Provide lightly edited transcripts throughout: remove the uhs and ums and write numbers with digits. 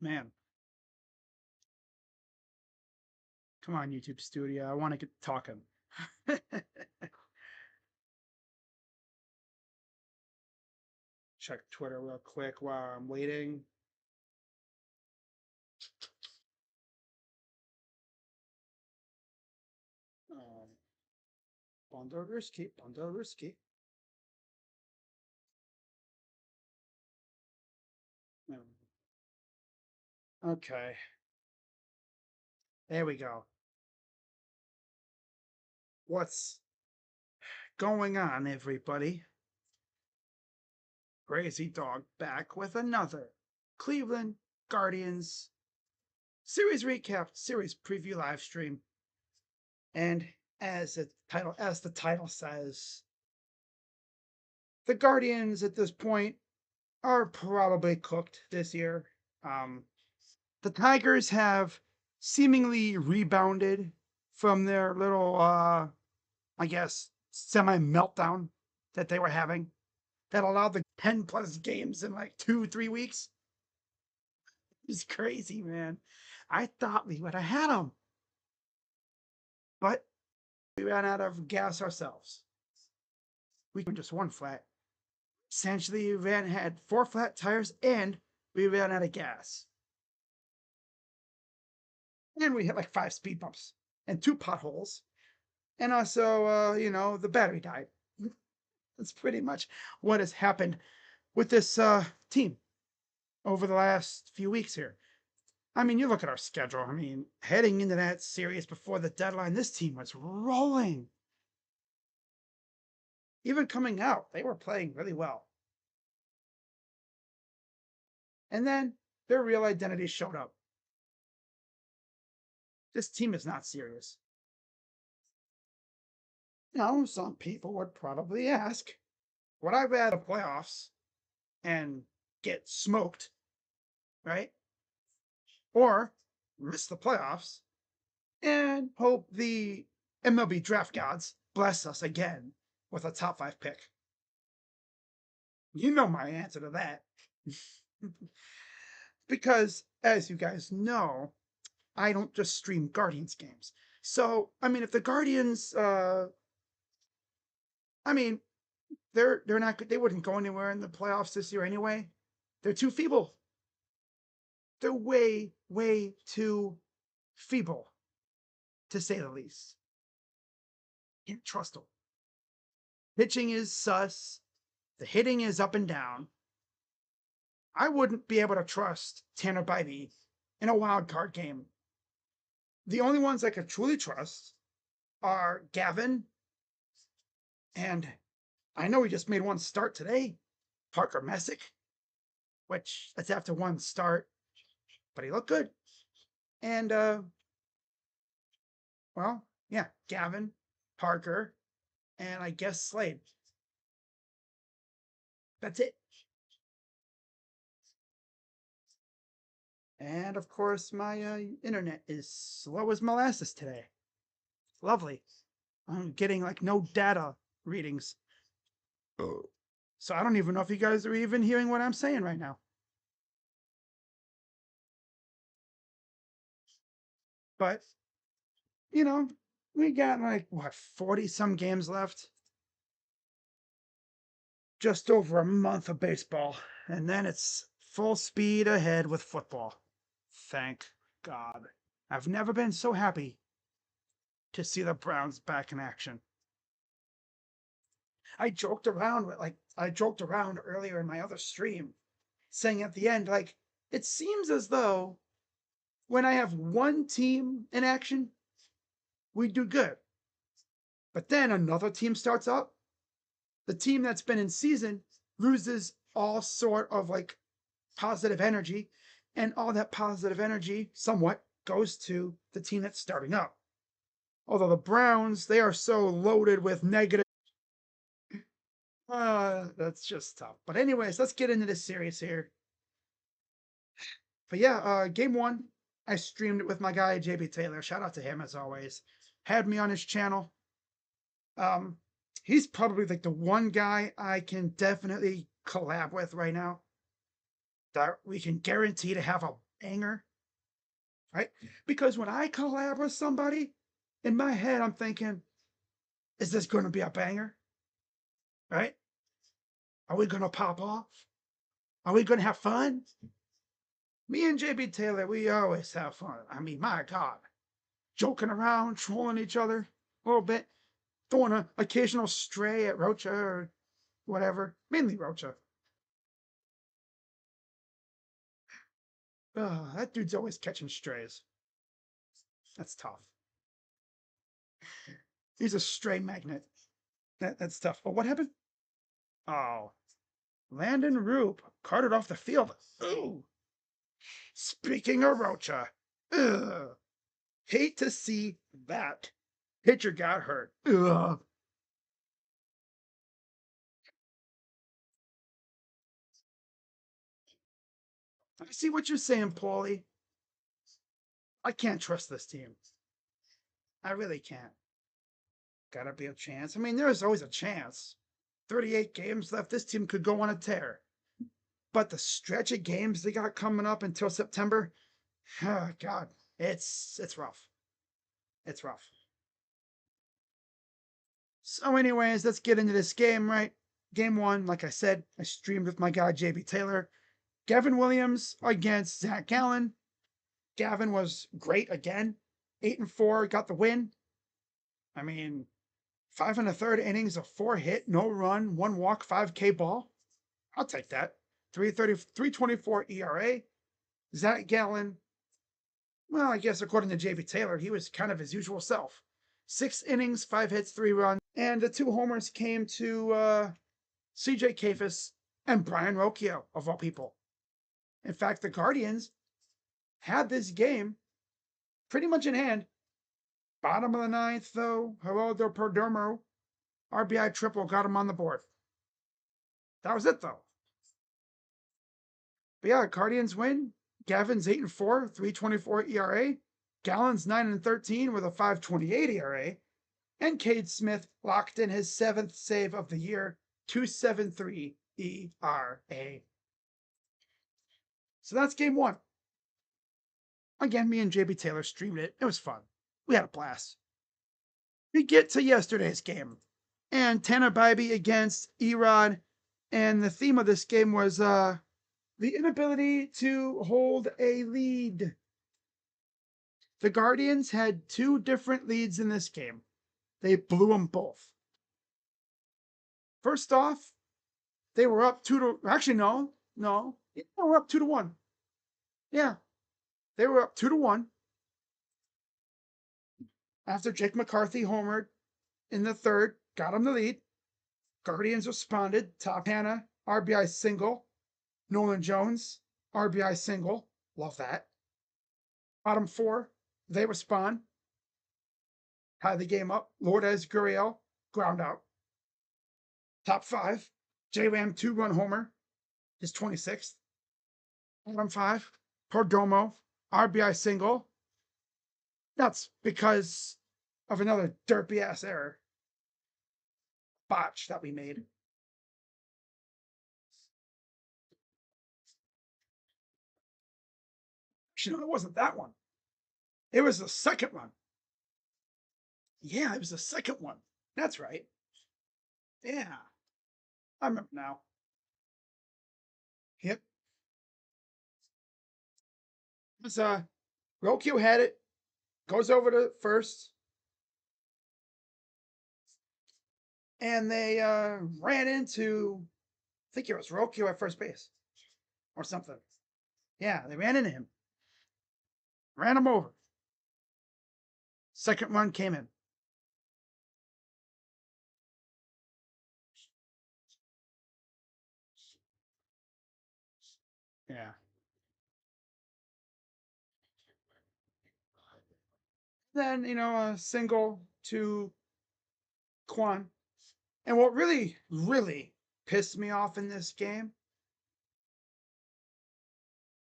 Man, come on, YouTube Studio. I want to get talking. Check Twitter real quick while I'm waiting. Bondorisky, Bondorisky. Okay, there we go. What's going on, everybody? Crazy Dog back with another Cleveland Guardians series recap, series preview live stream. And as the title says, the Guardians at this point are probably cooked this year. The Tigers have seemingly rebounded from their little, I guess, semi meltdown that they were having that allowed the 10 plus games in like 2, 3 weeks. It's crazy, man. I thought we would have had them, but we ran out of gas ourselves. We went just one flat. Essentially, we had 4 flat tires and we ran out of gas. And we hit like 5 speed bumps and 2 potholes. And also, the battery died. That's pretty much what has happened with this team over the last few weeks here. I mean, you look at our schedule. I mean, heading into that series before the deadline, this team was rolling. Even coming out, they were playing really well. And then their real identity showed up. This team is not serious. Now, some people would probably ask, would I rather playoffs and get smoked, right? Or miss the playoffs and hope the MLB draft gods bless us again with a top 5 pick? You know my answer to that. Because, as you guys know, I don't just stream Guardians games. So, I mean, if the Guardians, I mean, they're not good. They wouldn't go anywhere in the playoffs this year anyway. They're too feeble. They're way, way too feeble, to say the least. Can't trust them. Pitching is sus. The hitting is up and down. I wouldn't be able to trust Tanner Bybee in a wild card game. The only ones I could truly trust are Gavin, and I know he just made one start today, Parker Messick, which that's after one start, but he looked good. And Gavin, Parker, and I guess Slade. That's it. And of course, my internet is slow as molasses today. Lovely. I'm getting like no data readings. So I don't even know if you guys are even hearing what I'm saying right now. But, we got like, 40 some games left? Just over a month of baseball. And then it's full speed ahead with football. Thank God. I've never been so happy to see the Browns back in action. I joked around earlier in my other stream, saying at the end, like, it seems as though when I have one team in action, we do good. But then another team starts up. The team that's been in season loses all sort of like positive energy, and all that positive energy somewhat goes to the team that's starting up. Although the Browns, they are so loaded with negative. That's just tough. But anyways, let's get into this series here. But yeah, game 1, I streamed it with my guy JB Taylor. Shout out to him as always. Had me on his channel. He's probably like the one guy I can definitely collab with right now that we can guarantee to have banger, right? Because when I collab with somebody, in my head, I'm thinking, is this going to be a banger? Right? Are we going to pop off? Are we going to have fun? Me and JB Taylor, we always have fun. I mean, my God. Joking around, trolling each other a little bit, throwing an occasional stray at Rocha or whatever. Mainly Rocha. That dude's always catching strays. That's tough. He's a stray magnet. That's tough. But what happened? Oh, Landon Roop carted off the field. Ooh. Speaking of Rocha, ugh, hate to see that. Pitcher got hurt. Ugh. I see what you're saying, Paulie. I can't trust this team. I really can't. Gotta be a chance. I mean, there's always a chance. 38 games left. This team could go on a tear. But the stretch of games they got coming up until September, oh God, it's rough. It's rough. So, anyways, let's get into this game, right? Game one, like I said, I streamed with my guy JB Taylor. Gavin Williams against Zach Gallen. Gavin was great again. 8-4, got the win. I mean, 5 1/3 innings, a 4-hit, no run, 1 walk, 5K ball. I'll take that. 3.24 ERA. Zach Gallen, well, I guess according to JB Taylor, he was kind of his usual self. 6 innings, 5 hits, 3 runs, and the 2 homers came to CJ Kafis and Brian Rocchio, of all people. In fact, the Guardians had this game pretty much in hand. Bottom of the ninth, though, Geraldo Perdomo, RBI triple, got him on the board. That was it, though. But yeah, Guardians win. Gavin's 8-4, 3.24 ERA. Gallen's 9-13 with a 5.28 ERA. And Cade Smith locked in his 7th save of the year, 2.73 ERA. So that's game one. Again, me and JB Taylor streamed it. It was fun. We had a blast. We get to yesterday's game. And Tanner Bybee against Erod. And the theme of this game was the inability to hold a lead. The Guardians had 2 different leads in this game. They blew them both. First off, they were up 2 to, actually, no. They were up 2-1. Yeah. They were up 2-1. After Jake McCarthy homered in the 3rd, got them the lead. Guardians responded. Top Hannah, RBI single. Nolan Jones, RBI single. Love that. Bottom 4, they respond. Tie the game up. Lourdes Gurriel, ground out. Top 5, J-Ram 2-run homer, his 26th. Bottom 5, Perdomo, RBI single. That's because of another derpy ass error. Botch that we made. Actually, no, it wasn't that one. It was the second one. Yeah, it was the second one. That's right. Yeah. I remember now. Yep. It was Rocchio had it, goes over to first, and they ran into, I think it was Rocchio at first base or something. Yeah, they ran into him. Ran him over. Second run came in. Yeah. Then, a single to Quan. And what really, really pissed me off in this game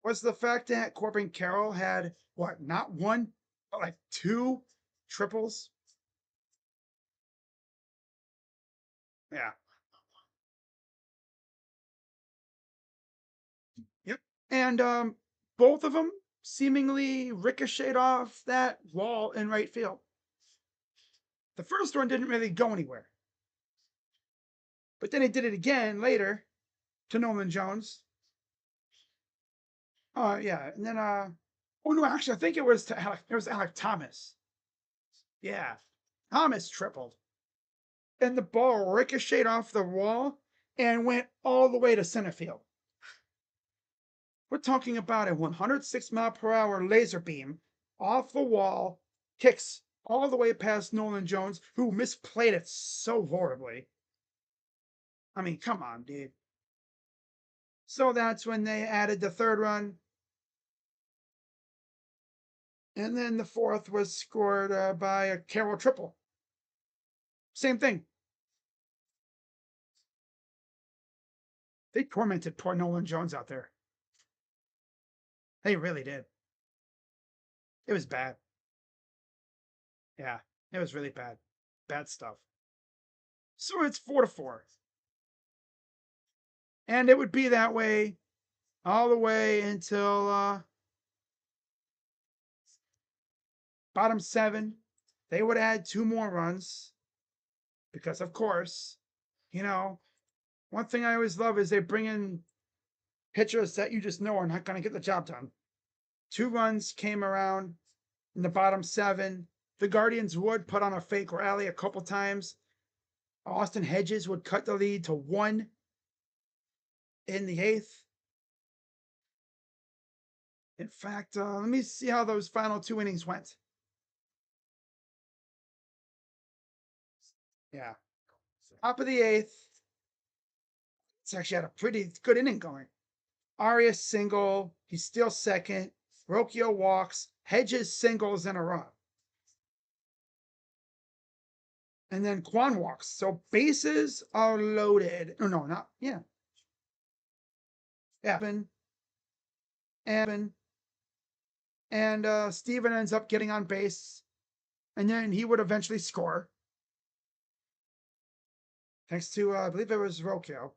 was the fact that Corbin Carroll had, what, not one, but like 2 triples. Yeah. Yep. And both of them seemingly ricocheted off that wall in right field. The first one didn't really go anywhere. But then he did it again later to Nolan Jones. Yeah, and then oh no, actually I think it was Alec Thomas. Yeah. Thomas tripled. And the ball ricocheted off the wall and went all the way to center field. We're talking about a 106-mile-per-hour laser beam off the wall, kicks all the way past Nolan Jones, who misplayed it so horribly. I mean, come on, dude. So that's when they added the third run. And then the fourth was scored by a Carroll triple. Same thing. They tormented poor Nolan Jones out there. They really did. It was bad. Yeah, it was really bad. Bad stuff. So it's 4-4. And it would be that way all the way until bottom 7. They would add 2 more runs because, of course, one thing I always love is they bring in pitchers that you just know are not going to get the job done. 2 runs came around in the bottom 7. The Guardians would put on a fake rally a couple times. Austin Hedges would cut the lead to 1 in the 8th. In fact, let me see how those final 2 innings went. Yeah. Top of the 8th. It's actually had a pretty good inning going. Arias single. He steals second. Rocchio walks. Hedges singles in a run. And then Kwan walks. So bases are loaded. Oh, no, not. Yeah. Yeah. And Steven ends up getting on base. And then he would eventually score. Thanks to, I believe it was Rocchio.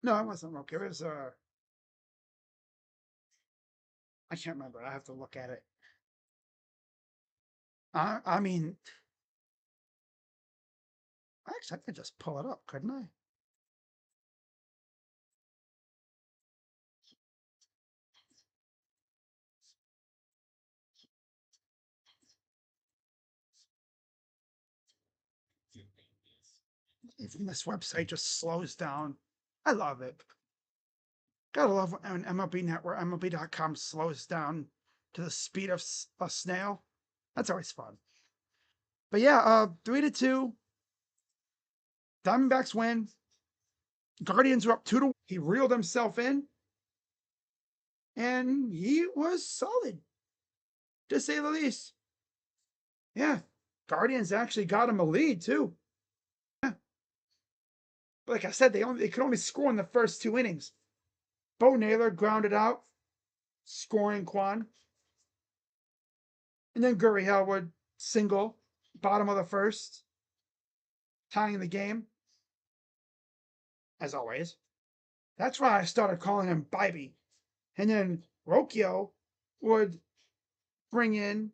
No, it wasn't Rocchio. It was, I can't remember. I have to look at it. I mean, actually, I could just pull it up, couldn't I? Even this website just slows down. I love it. Gotta love when MLB Network, MLB.com slows down to the speed of a snail. That's always fun. But yeah, 3-2. Diamondbacks win. Guardians are up 2-1. He reeled himself in, and he was solid, to say the least. Yeah, Guardians actually got him a lead too. Yeah. But like I said, they could only score in the first 2 innings. Bo Naylor grounded out, scoring Kwan. And then Gurriel would single, bottom of the first, tying the game, as always. That's why I started calling him Bibby. And then Rocchio would bring in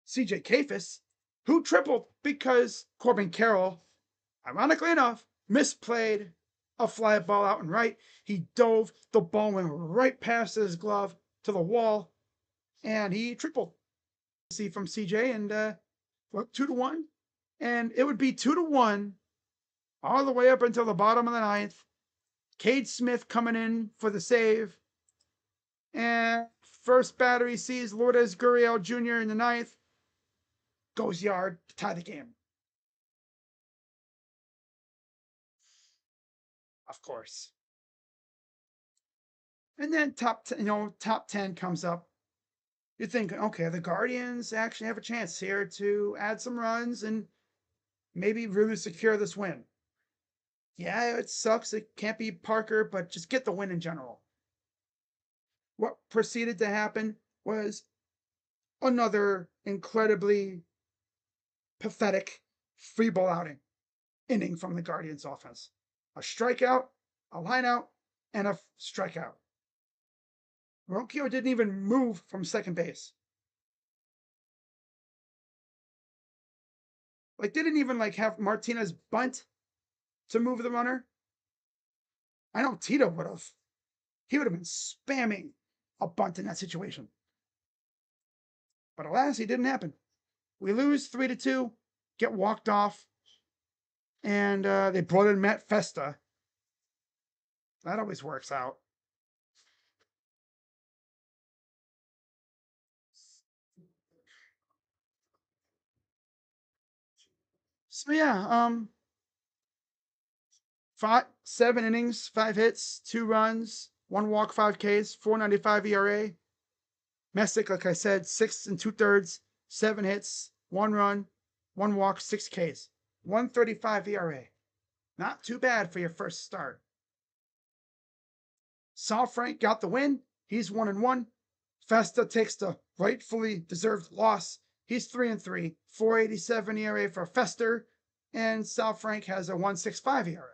CJ Kafis, who tripled because Corbin Carroll, ironically enough, misplayed a fly ball out and right. He dove, the ball went right past his glove to the wall, and he tripled. See from CJ, and 2-1, and it would be 2-1 all the way up until the bottom of the 9th. Cade Smith coming in for the save, and first batter he sees Lourdes Gurriel Jr. in the 9th, goes yard to tie the game. Of course. And then top 10 comes up. You're thinking, okay, the Guardians actually have a chance here to add some runs and maybe really secure this win. Yeah, it sucks. It can't be Parker, but just get the win in general. What proceeded to happen was another incredibly pathetic free ball inning from the Guardians offense. A strikeout, a line out, and a strikeout. Rocchio didn't even move from second base. Like, didn't even like have Martinez bunt to move the runner. I know Tito would have. He would have been spamming a bunt in that situation. But alas, it didn't happen. We lose 3-2, get walked off, and they brought in Matt Festa. That always works out. So yeah, 7 innings, 5 hits, 2 runs, 1 walk, 5 Ks, 4.95 ERA. Messick, like I said, 6 2/3, 7 hits, 1 run, 1 walk, 6 Ks, 1.35 ERA. Not too bad for your first start. Saalfrank got the win. He's 1-1. Festa takes the rightfully deserved loss. He's 3-3, 4.87 ERA for Fester, and Saalfrank has a 1.65 ERA.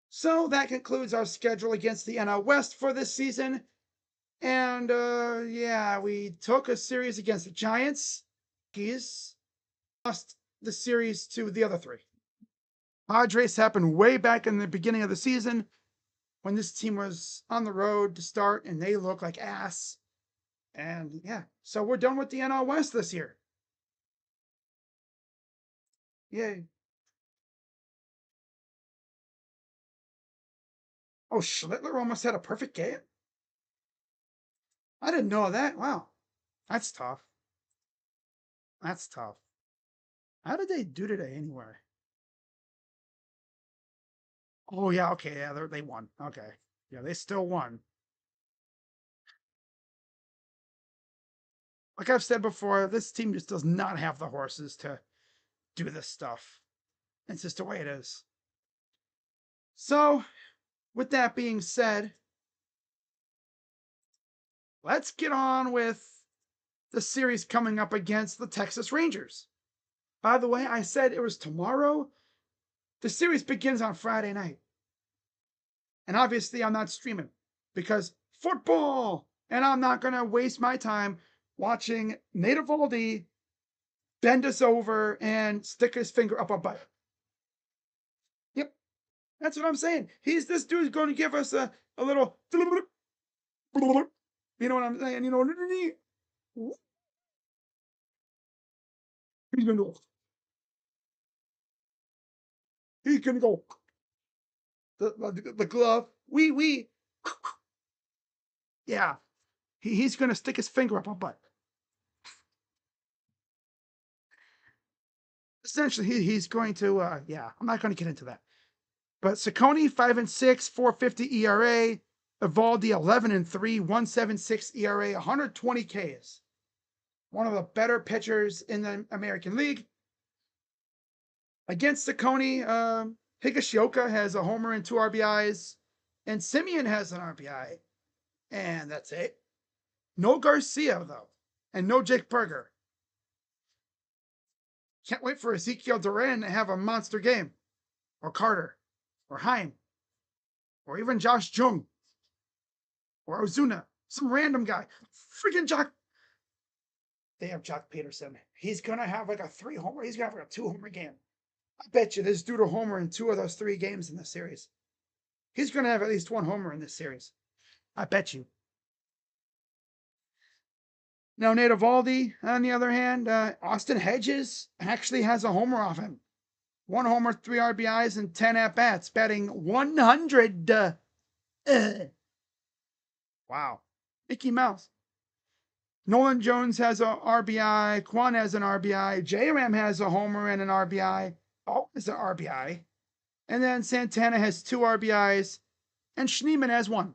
So that concludes our schedule against the NL West for this season. And yeah, we took a series against the Giants. He's lost the series to the other 3. Padres happened way back in the beginning of the season when this team was on the road to start and they look like ass. And yeah, so we're done with the NL West this year. Yay. Oh, Schlittler almost had a perfect game? I didn't know that. Wow. That's tough. That's tough. How did they do today anyway? Oh, yeah, okay. Yeah, they won. Okay. Yeah, they still won. Like I've said before, this team just does not have the horses to do this stuff. It's just the way it is. So, with that being said, let's get on with the series coming up against the Texas Rangers. By the way, I said it was tomorrow. The series begins on Friday night. And obviously, I'm not streaming because football. And I'm not going to waste my time watching Nate Eovaldi bend us over and stick his finger up our butt. Yep. That's what I'm saying. This dude's going to give us a little, you know what I'm saying? You know, he's going to go. He's going to go. The glove. We. Yeah. He's going to stick his finger up our butt. Essentially, he's going to, yeah, I'm not going to get into that. But Ciccone, 5-6, 4.50 ERA. Eovaldi, 11-3, 1.76 ERA, 120 Ks. One of the better pitchers in the American League. Against Ciccone, Higashioka has a homer and 2 RBIs, and Simeon has an RBI, and that's it. No Garcia, though, and no Jake Berger. Can't wait for Ezekiel Duran to have a monster game, or Carter, or Heim, or even Josh Jung, or Ozuna, some random guy. Freaking Jock. They have Jock Peterson. He's going to have like a 3 homer. He's going to have like a 2 homer game. I bet you this dude a homer in 2 of those 3 games in this series. He's going to have at least 1 homer in this series. I bet you. Now, Nate Eovaldi, on the other hand, Austin Hedges actually has a homer off him. 1 homer, 3 RBIs, and 10 at-bats, batting 100. Wow. Mickey Mouse. Nolan Jones has a RBI. Quan has an RBI. J-Ram has a homer and an RBI. Oh, it's an RBI. And then Santana has 2 RBIs. And Schneemann has 1.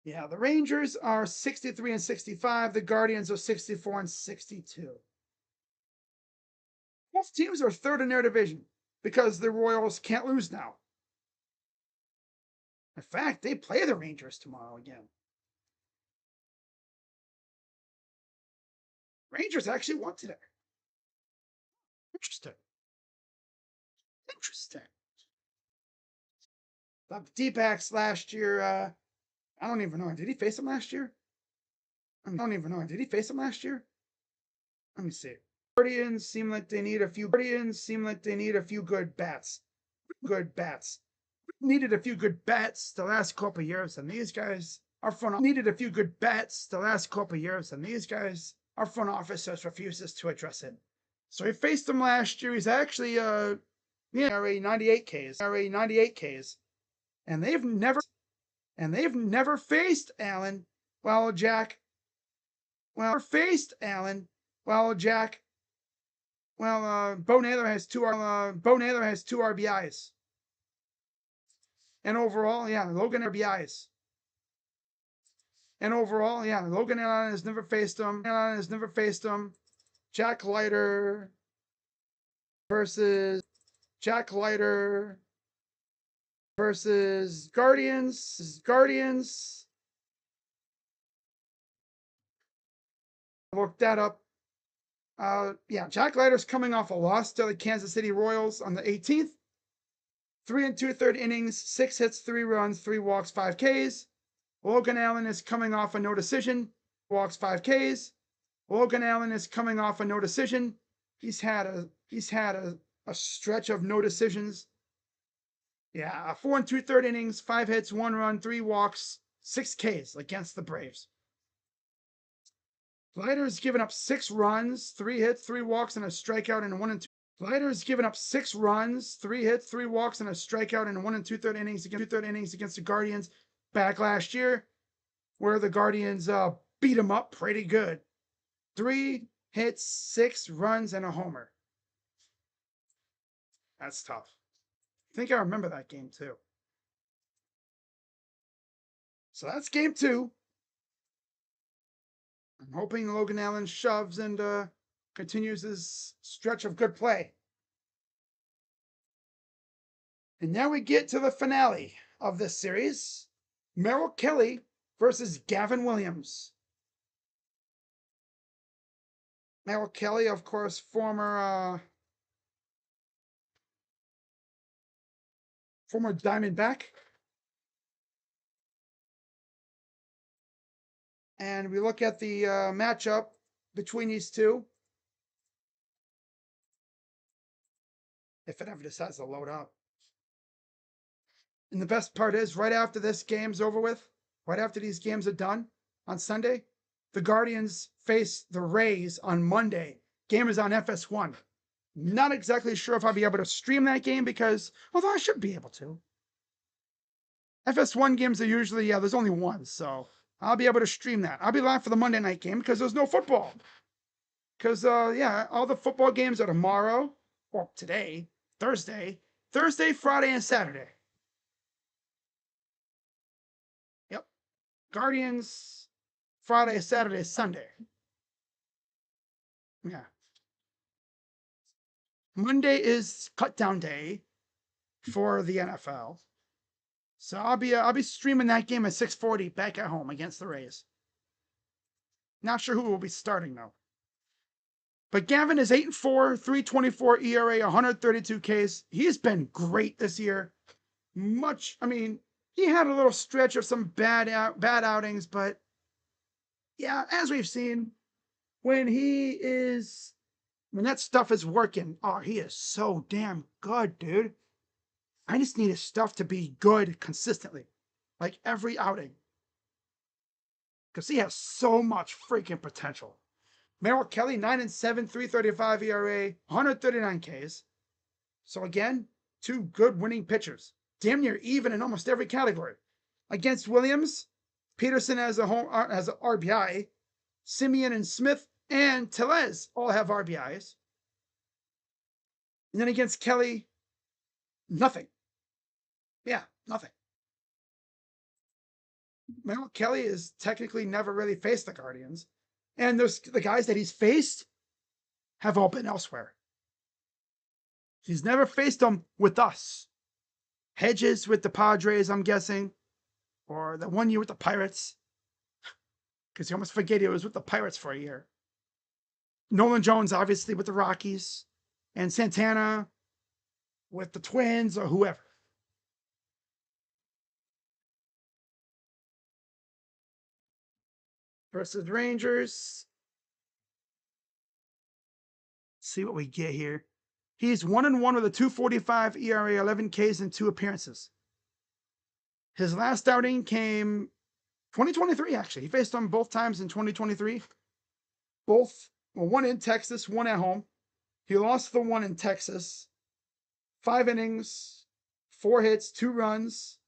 Yeah, the Rangers are 63-65. The Guardians are 64-62. Both teams are 3rd in their division because the Royals can't lose now. In fact, they play the Rangers tomorrow again. Rangers actually won today. Interesting. Interesting. The DBacks last year, I don't even know. Did he face him last year? I don't even know. Did he face him last year? Let me see. Guardians seem like they need a few. Guardians seem like they need a few good bats. Good bats. Needed a few good bats the last couple years, and these guys, our front needed a few good bats the last couple years, and these guys, our front office just refuses to address it. So he faced them last year. He's actually ERA 98 Ks, ERA 98 Ks, and they've never faced Allen. Well, Jack. Well, faced Allen. Well, Jack. Well, Bo Naylor has two RBIs. And overall, yeah, Logan RBIs. And overall, yeah, Logan Allen has never faced him. Jack Leiter versus Guardians. Look that up. Yeah, Jack Leiter's coming off a loss to the Kansas City Royals on the 18th. 3 2/3 innings, 6 hits, 3 runs, 3 walks, 5 Ks. Logan Allen is coming off a no decision, walks 5 Ks. Logan Allen is coming off a no decision. He's had a stretch of no decisions. Yeah, 4 2/3 innings, 5 hits, 1 run, 3 walks, 6 Ks against the Braves. Leiter's given up 6 runs, 3 hits, 3 walks, and a strikeout in 1 2. Leiter's given up 6 runs, 3 hits, 3 walks, and a strikeout in 1 2/3 innings against the Guardians back last year, where the Guardians beat him up pretty good. 3 hits, 6 runs, and a homer. That's tough. I think I remember that game too. So that's game 2. I'm hoping Logan Allen shoves and continues his stretch of good play. And now we get to the finale of this series. Merrill Kelly versus Gavin Williams. Merrill Kelly, of course, former Diamondback. And we look at the matchup between these two. If it ever decides to load up. And the best part is, right after this game's over with, right after these games are done on Sunday, the Guardians face the Rays on Monday. Game is on FS1. Not exactly sure if I'll be able to stream that game because, although I should be able to. FS1 games are usually, there's only one, so I'll be able to stream that. I'll be live for the Monday night game because there's no football. Because, all the football games are tomorrow, or today, Thursday, Friday, and Saturday. Yep. Guardians, Friday, Saturday, Sunday. Yeah. Monday is cut down day for the NFL. So I'll be streaming that game at 6:40 back at home against the Rays. Not sure who will be starting though. But Gavin is 8-4, 3.24 ERA, 132 Ks. He's been great this year. He had a little stretch of some bad outings, but yeah, as we've seen, when that stuff is working, he is so damn good, dude. I just need his stuff to be good consistently, like every outing. Because he has so much freaking potential. Merrill Kelly, 9-7, 3.35 ERA, 139 Ks. So again, 2 good winning pitchers. Damn near even in almost every category. Against Williams, Peterson has an RBI. Simeon and Smith and Tellez all have RBIs. And then against Kelly, nothing. Yeah, nothing. Merrill Kelly has technically never really faced the Guardians. And the guys that he's faced have all been elsewhere. He's never faced them with us. Hedges with the Padres, I'm guessing. Or the 1 year with the Pirates. Because you almost forget he was with the Pirates for a year. Nolan Jones, obviously, with the Rockies. and Santana with the Twins or whoever. Versus Rangers. See what we get here. He's 1-1 with a 2.45 ERA, 11 Ks, and 2 appearances. His last outing came 2023, actually. He faced them both times in 2023. Both, well, one in Texas, one at home. He lost the one in Texas. 5 innings, 4 hits, 2 runs.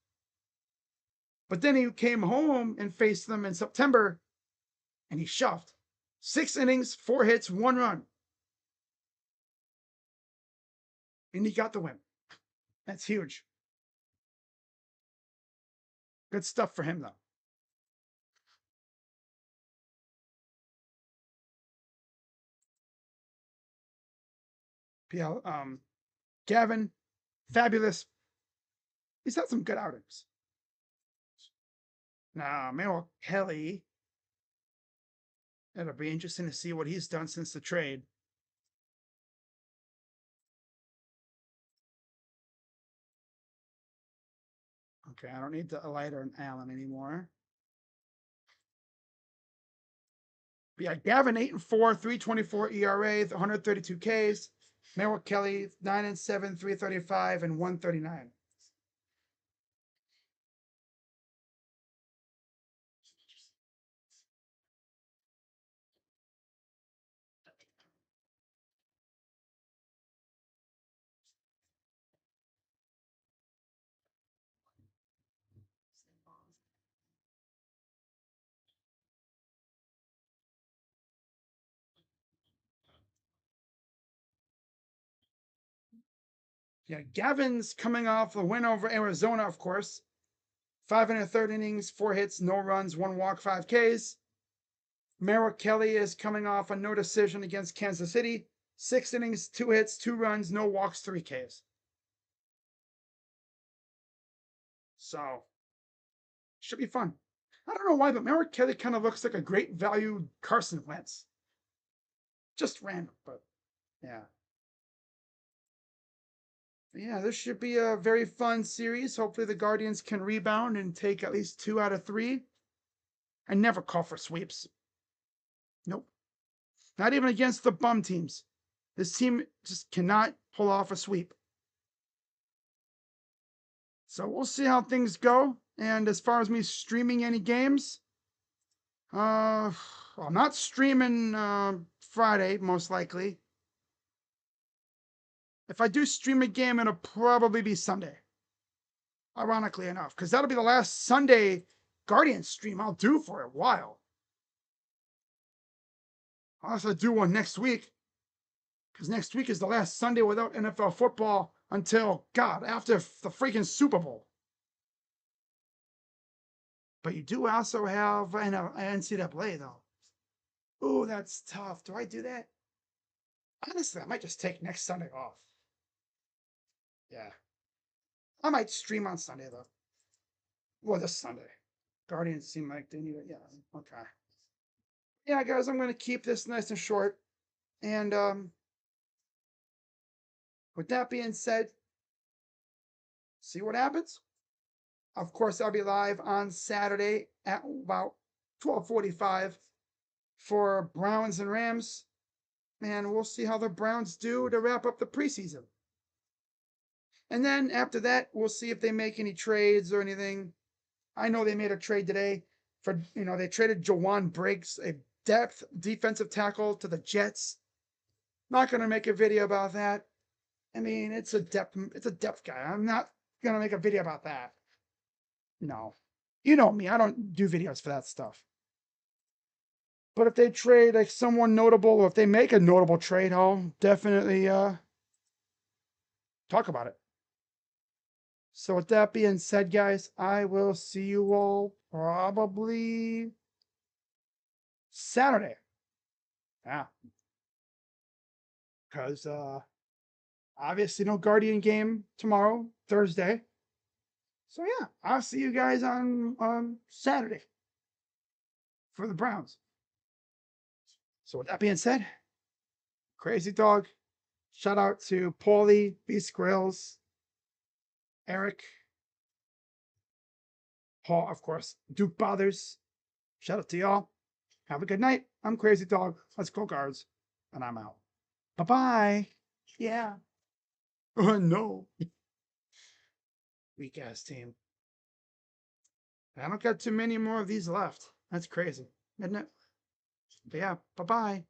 But then he came home and faced them in September, and he shoved. 6 innings, 4 hits, 1 run. And he got the win. That's huge. Good stuff for him, though. Gavin, fabulous. He's had some good outings. Now, Merrill Kelly. It'll be interesting to see what he's done since the trade. Okay, I don't need the Elida and Allen anymore. But yeah, Gavin 8-4, 3.24 ERA, 132 Ks. Merrill Kelly 9-7, 3.35, and 139. Yeah, Gavin's coming off a win over Arizona, of course. 5 1/3 innings, 4 hits, no runs, 1 walk, 5 Ks. Merrill Kelly is coming off a no decision against Kansas City. 6 innings, 2 hits, 2 runs, no walks, 3 Ks. So, should be fun. I don't know why, but Merrill Kelly kind of looks like a great value Carson Wentz. Just random, but yeah. Yeah, this should be a very fun series. Hopefully the Guardians can rebound and take at least 2 out of 3. I never call for sweeps. Nope. Not even against the bum teams. This team just cannot pull off a sweep. So we'll see how things go. And as far as me streaming any games, I'm not streaming Friday, most likely. If I do stream a game, it'll probably be Sunday. Ironically enough, because that'll be the last Sunday Guardians stream I'll do for a while. I'll also do one next week, because next week is the last Sunday without NFL football until, God, after the freaking Super Bowl. But you do also have an NCAA, though. Ooh, that's tough. Do I do that? Honestly, I might just take next Sunday off. Yeah. I might stream on Sunday, though. Well, this Sunday. Guardians seem like they need it. Yeah, okay. Yeah, guys, I'm going to keep this nice and short. And with that being said, see what happens. Of course, I'll be live on Saturday at about 12:45 for Browns and Rams. And we'll see how the Browns do to wrap up the preseason. And then after that, we'll see if they make any trades or anything. I know they made a trade today for, they traded Jawan Briggs, a depth defensive tackle, to the Jets. Not going to make a video about that. I mean, it's a depth guy. I'm not going to make a video about that. No. You know me, I don't do videos for that stuff. But if they trade like someone notable, or if they make a notable trade, I'll definitely talk about it. So with that being said, guys, I will see you all probably Saturday. Yeah. Because obviously no Guardian game tomorrow, Thursday. So yeah, I'll see you guys on Saturday for the Browns. So with that being said, Crazy Dog Shout out to Paulie, Beast Grills, Eric, Paul, of course, Duke Bothers. Shout out to y'all. Have a good night. I'm Crazy Dog. Let's go, guards. And I'm out. Bye-bye. Yeah. Oh, no. Weak ass team. I don't got too many more of these left. That's crazy, isn't it? But yeah, bye-bye.